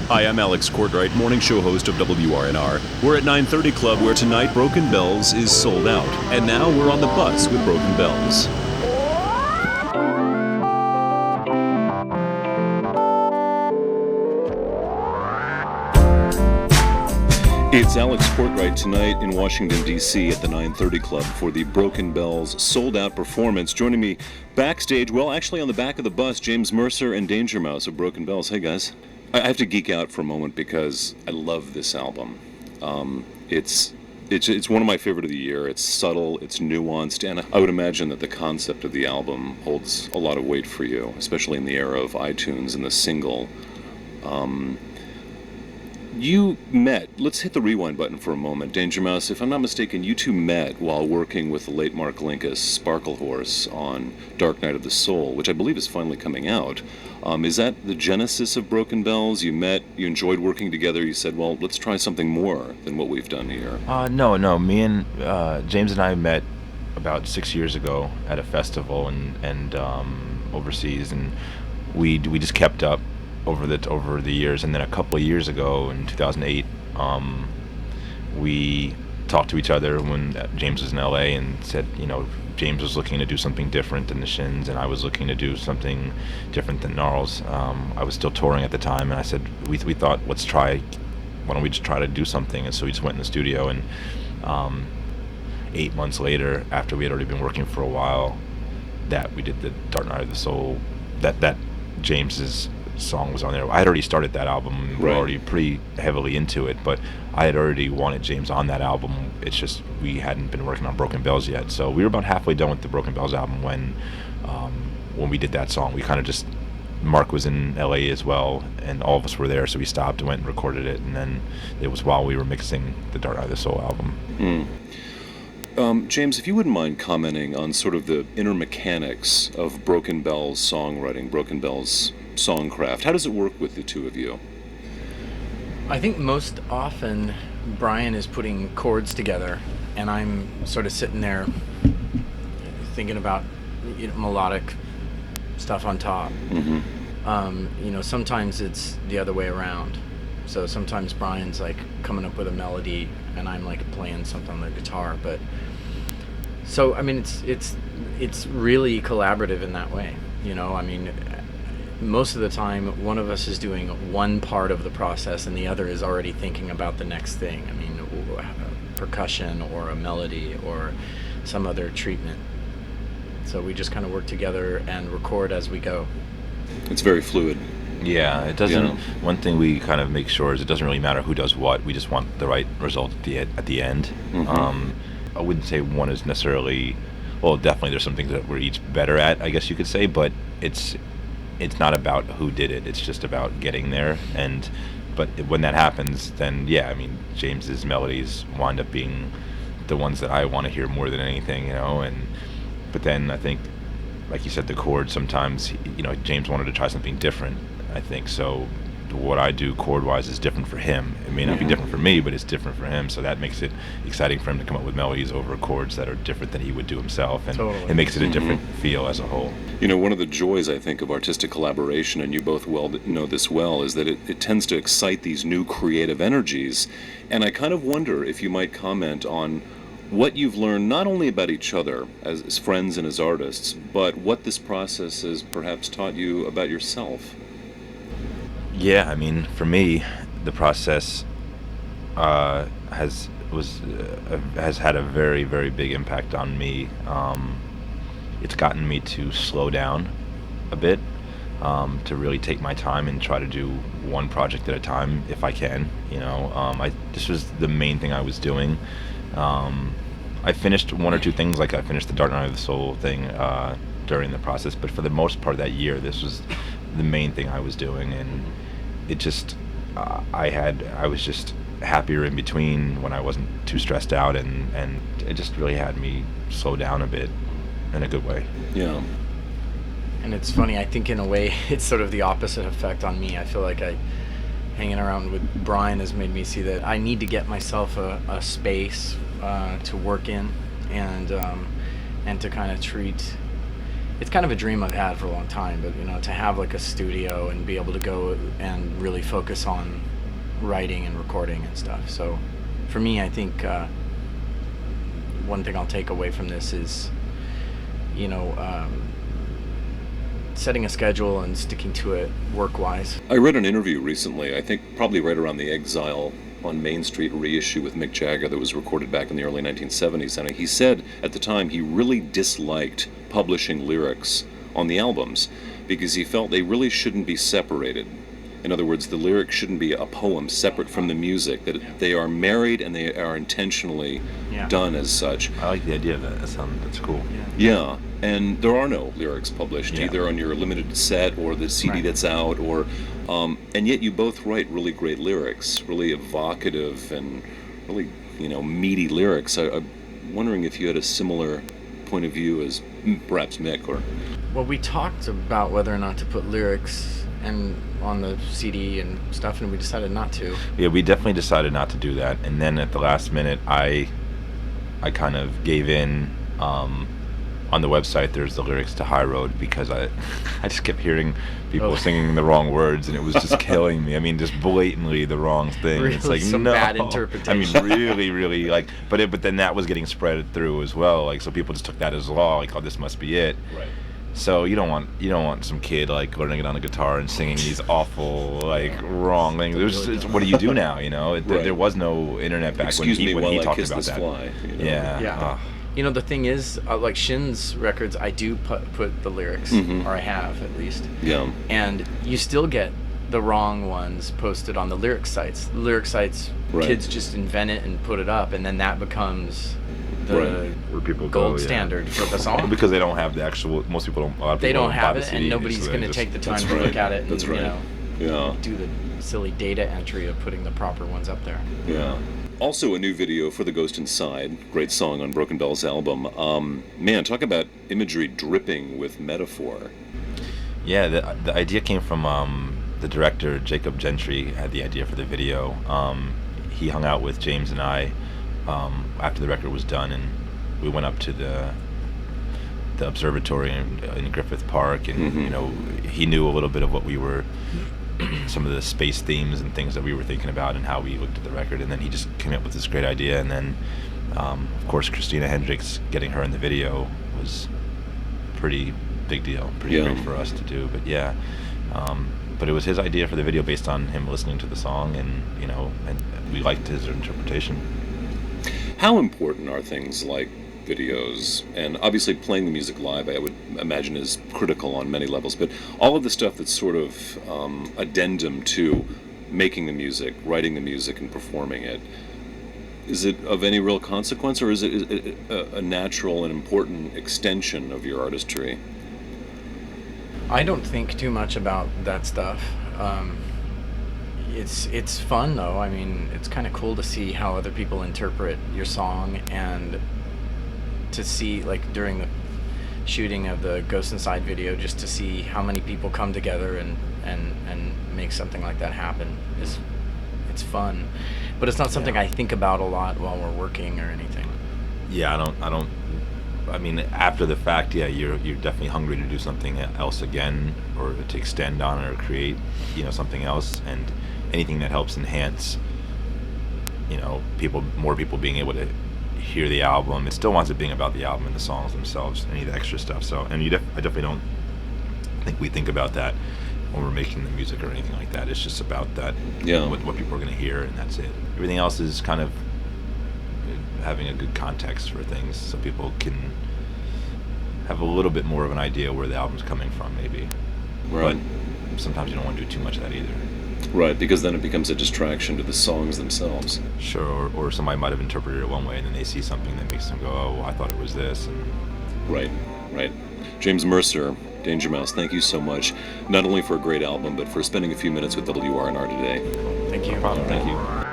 Hi, I'm Alex Cortright, morning show host of WRNR. We're at 9:30 Club, where tonight Broken Bells is sold out. And now we're on the bus with Broken Bells. It's Alex Cortright tonight in Washington, D.C. at the 9:30 Club for the Broken Bells sold-out performance. Joining me backstage, well, actually on the back of the bus, James Mercer and Danger Mouse of Broken Bells. Hey, guys. I have to geek out for a moment because I love this album. It's one of my favorite of the year. It's subtle, it's nuanced, and I would imagine that the concept of the album holds a lot of weight for you, especially in the era of iTunes and the single. You met, let's hit the rewind button for a moment. Danger Mouse, if I'm not mistaken, you two met while working with the late Mark Linkous, Sparkle Horse, on Dark Night of the Soul, which I believe is finally coming out. Is that the genesis of Broken Bells? You met, you enjoyed working together, you said, well, let's try something more than what we've done here. No. Me and James and I met about 6 years ago at a festival and overseas, and we just kept up over the years. And then a couple of years ago in 2008, we talked to each other when James was in LA and said, James was looking to do something different than the Shins, and I was looking to do something different than Gnarls. I was still touring at the time, and I said, we thought, why don't we just try to do something? And so we just went in the studio, and 8 months later, after we had already been working for a while, that we did the Dark Night of the Soul, that James's song was on there. I had already started that album. We were already pretty heavily into it, but I had already wanted James on that album. It's just we hadn't been working on Broken Bells yet. So we were about halfway done with the Broken Bells album when we did that song. We kind of just, Mark was in LA as well, and all of us were there, so we stopped and went and recorded it, and then it was while we were mixing the Dark Night of the Soul album. James, if you wouldn't mind commenting on sort of the inner mechanics of Broken Bells songwriting, Broken Bells songcraft. How does it work with the two of you? I think most often Brian is putting chords together, and I'm sort of sitting there thinking about melodic stuff on top. Mm-hmm. Sometimes it's the other way around. So sometimes Brian's like coming up with a melody, and I'm like playing something on the guitar. But so I mean, it's really collaborative in that way. Most of the time, one of us is doing one part of the process and the other is already thinking about the next thing. Percussion or a melody or some other treatment. So we just kind of work together and record as we go. It's very fluid. Yeah, it doesn't. One thing we kind of make sure is it doesn't really matter who does what. We just want the right result at the end. Mm-hmm. I wouldn't say one is necessarily. Well, definitely there's some things that we're each better at, I guess you could say, but it's not about who did it. It's just about getting there. But when that happens, then James's melodies wind up being the ones that I want to hear more than anything, But then I think, like you said, the chords sometimes, James wanted to try something different. I think so. What I do chord-wise is different for him. It may not be different for me, but it's different for him. So that makes it exciting for him to come up with melodies over chords that are different than he would do himself, and it makes it a different feel as a whole. One of the joys, I think, of artistic collaboration, and you both know this well, is that it tends to excite these new creative energies. And I kind of wonder if you might comment on what you've learned not only about each other as friends and as artists, but what this process has perhaps taught you about yourself. Yeah, for me, the process has had a very, very big impact on me. It's gotten me to slow down a bit, to really take my time and try to do one project at a time if I can. This was the main thing I was doing. I finished one or two things, like I finished the Dark Night of the Soul thing during the process, but for the most part of that year, this was the main thing I was doing, and it just I was just happier in between when I wasn't too stressed out, and it just really had me slow down a bit in a good way. Yeah. And it's funny, I think in a way it's sort of the opposite effect on me. I feel like hanging around with Brian has made me see that I need to get myself a space to work in, and to kind of treat it's kind of a dream I've had for a long time, but to have like a studio and be able to go and really focus on writing and recording and stuff. So for me, I think one thing I'll take away from this is setting a schedule and sticking to it work-wise. I read an interview recently, I think probably right around the Exile on Main Street reissue with Mick Jagger that was recorded back in the early 1970s, and he said at the time he really disliked publishing lyrics on the albums because he felt they really shouldn't be separated. In other words, the lyrics shouldn't be a poem separate from the music, that they are married and they are intentionally done as such. I like the idea of that. That's cool. Yeah, and there are no lyrics published, either on your limited set or the CD that's out, or and yet you both write really great lyrics, really evocative and really, meaty lyrics. I'm wondering if you had a similar point of view as perhaps Mick, or... Well, we talked about whether or not to put lyrics and on the CD and stuff, and we decided not to. Yeah, we definitely decided not to do that, and then at the last minute, I kind of gave in. On the website, there's the lyrics to High Road because I just kept hearing people singing the wrong words, and it was just killing me. I mean, just blatantly the wrong thing. Really, it's like some no bad interpretation. I mean, really, really like. But then that was getting spread through as well. Like, so people just took that as law. Like, oh, this must be it. Right. So you don't want some kid like learning it on a guitar and singing these awful wrong things. What do you do now? There was no internet back when he talked about that. Fly, Yeah. The thing is, like Shin's records, I do put the lyrics, or I have at least. Yeah. And you still get the wrong ones posted on the lyric sites. The lyric sites, kids just invent it and put it up, and then that becomes the where people gold standard for the song. Because they don't have the actual. Most people don't. A lot of they people don't have it, CD, and nobody's going to take the time to look at it and do the silly data entry of putting the proper ones up there. Yeah. Also a new video for The Ghost Inside, great song on Broken Bell's album. Man, talk about imagery dripping with metaphor. Yeah, the idea came from the director, Jacob Gentry, had the idea for the video. He hung out with James and I after the record was done, and we went up to the observatory in Griffith Park, and he knew a little bit of what we were, some of the space themes and things that we were thinking about and how we looked at the record, and then he just came up with this great idea, and then of course Christina Hendricks, getting her in the video was pretty big deal, pretty great for us to do, but it was his idea for the video based on him listening to the song, and and we liked his interpretation. How important are things like videos, and obviously playing the music live, I would imagine, is critical on many levels, but all of the stuff that's sort of addendum to making the music, writing the music, and performing it, is it of any real consequence, or is it a natural and important extension of your artistry? I don't think too much about that stuff. It's fun though. I mean, it's kind of cool to see how other people interpret your song, and to see, like, during the shooting of the Ghost Inside video, just to see how many people come together and make something like that happen it's fun. But it's not something I think about a lot while we're working or anything. Yeah, I mean, after the fact, you're definitely hungry to do something else again, or to extend on it, or create, something else, and anything that helps enhance, more people being able to hear the album. It still winds up being about the album and the songs themselves, any of the extra stuff. So, and I definitely don't think we think about that when we're making the music or anything like that. It's just about that, what people are going to hear, and that's it. Everything else is kind of having a good context for things, so people can have a little bit more of an idea where the album's coming from, maybe. Right. But sometimes you don't want to do too much of that either. Right, because then it becomes a distraction to the songs themselves. Sure, or somebody might have interpreted it one way, and then they see something that makes them go, oh, well, I thought it was this. And... Right. James Mercer, Danger Mouse, thank you so much, not only for a great album, but for spending a few minutes with WRNR today. Thank you. No problem. Thank you.